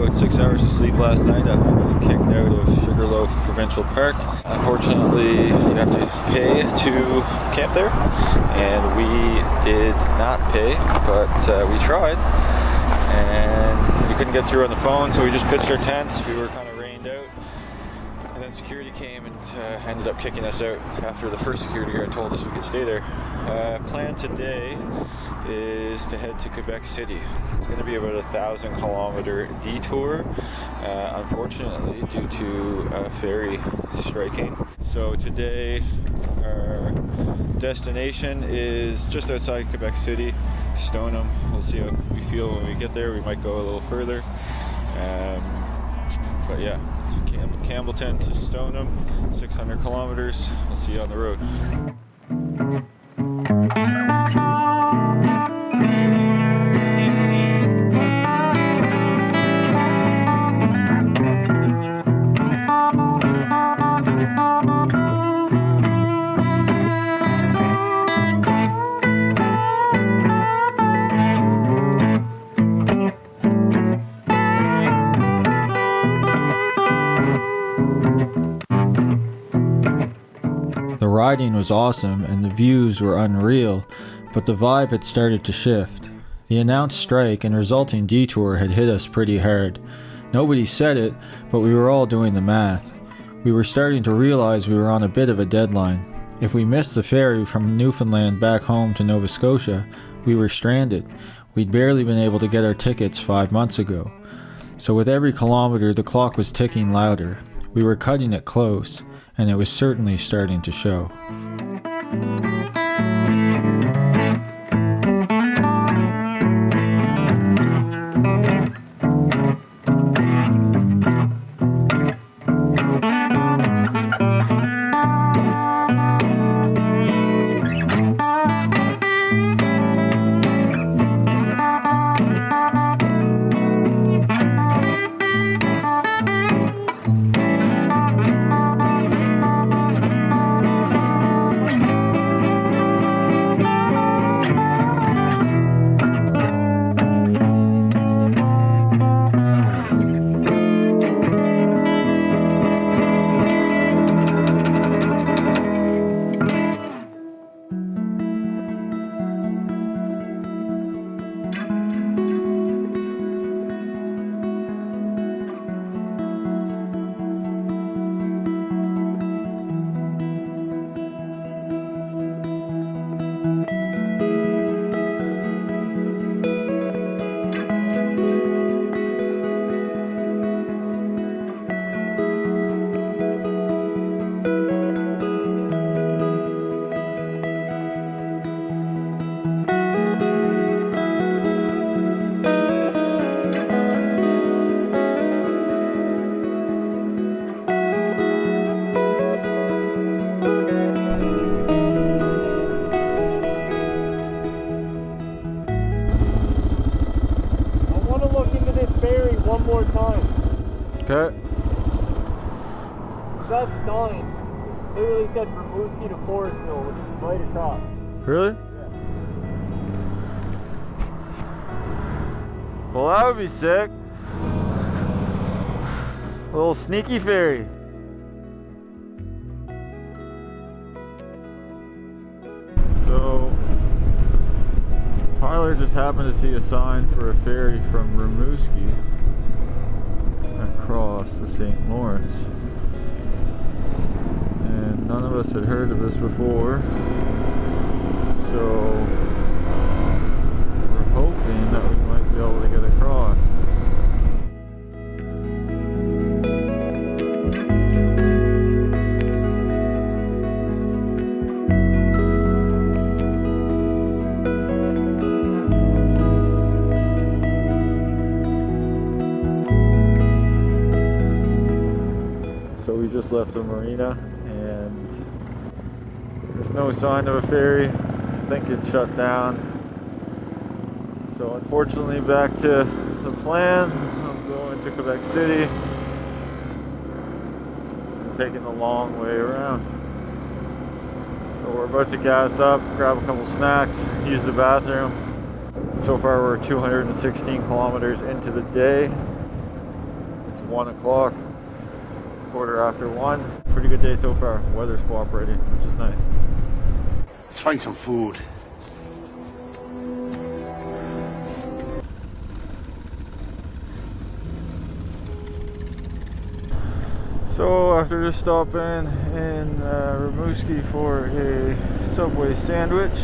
about 6 hours of sleep last night after getting kicked out of Sugarloaf Provincial Park. Unfortunately, you have to pay to camp there, and we did not pay, but we tried, and we couldn't get through on the phone, so we just pitched our tents. We were kind of rained out, and then security came and ended up kicking us out after the first security guard told us we could stay there. Plan today is to head to Quebec City. It's going to be about a 1,000-kilometer detour, unfortunately, due to a ferry striking. So today our destination is just outside Quebec City, Stoneham. We'll see how we feel when we get there. We might go a little further. But yeah, Campbellton to Stoneham, 600 kilometers. We'll see you on the road. The riding was awesome and the views were unreal, but the vibe had started to shift. The announced strike and resulting detour had hit us pretty hard. Nobody said it, but we were all doing the math. We were starting to realize we were on a bit of a deadline. If we missed the ferry from Newfoundland back home to Nova Scotia, we were stranded. We'd barely been able to get our tickets 5 months ago. So with every kilometer, the clock was ticking louder. We were cutting it close, and it was certainly starting to show. Okay. That sign literally said Brunswick to Forestville, which is right across. Really? Yeah. Well, that would be sick. A little sneaky ferry. So, Tyler just happened to see a sign for a ferry from Rimouski across the St. Lawrence, and none of us had heard of this before, so we're hoping that we might be able to get across. So we just left the marina and there's no sign of a ferry. I think it's shut down. So unfortunately, back to the plan. I'm going to Quebec City and taking the long way around. So we're about to gas up, grab a couple snacks, use the bathroom. So far we're 216 kilometers into the day. 1 o'clock, quarter after 1. Pretty good day so far. Weather's cooperating, which is nice. Let's find some food. So after just stopping in Rimouski for a Subway sandwich,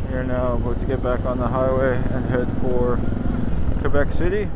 we are now about to get back on the highway and head for Quebec City.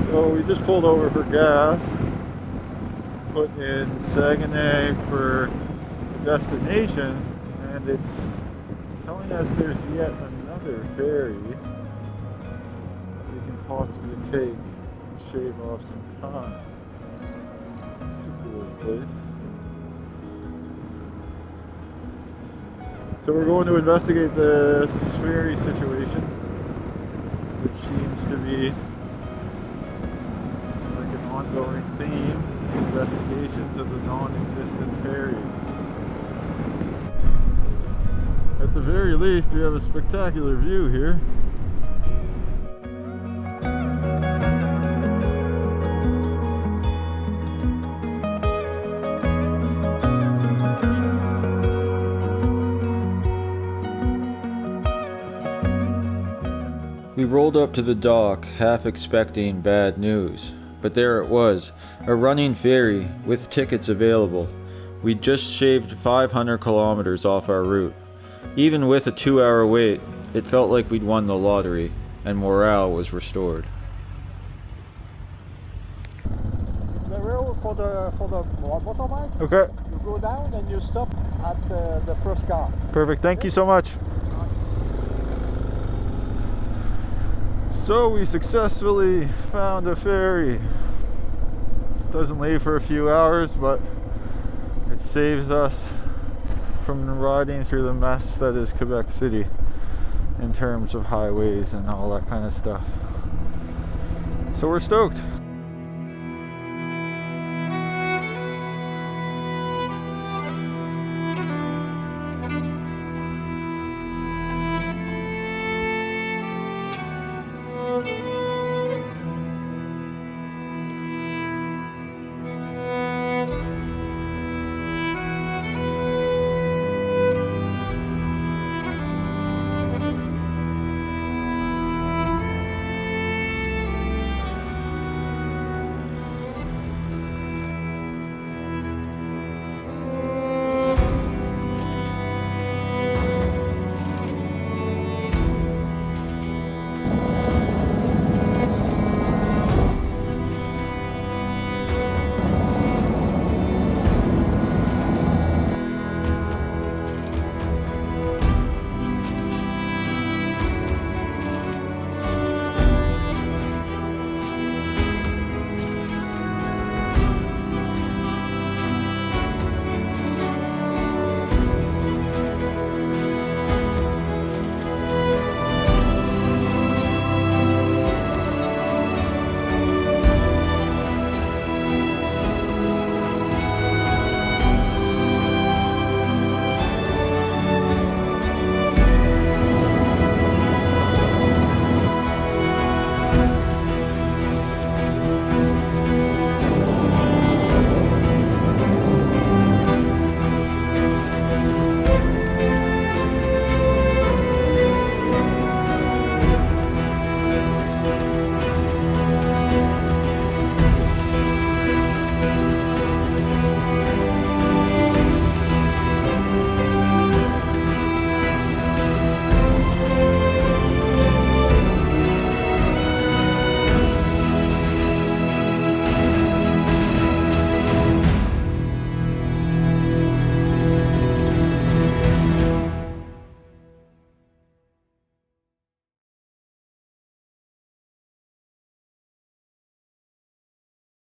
So we just pulled over for gas, put in Saguenay for destination, and it's telling us there's yet another ferry that we can possibly take and shave off some time. It's a cool place. So we're going to investigate the ferry situation, which seems to be ongoing theme, investigations of the non-existent ferries. At the very least, we have a spectacular view here. We rolled up to the dock, half expecting bad news. But there it was, a running ferry with tickets available. We'd just shaved 500 kilometers off our route. Even with a 2-hour wait, it felt like we'd won the lottery, and morale was restored. It's the rail for the motorbike. Okay, You go down and you stop at the first car. perfect. Thank you so much. So we successfully found a ferry. Doesn't leave for a few hours, but it saves us from riding through the mess that is Quebec City in terms of highways and all that kind of stuff. So we're stoked.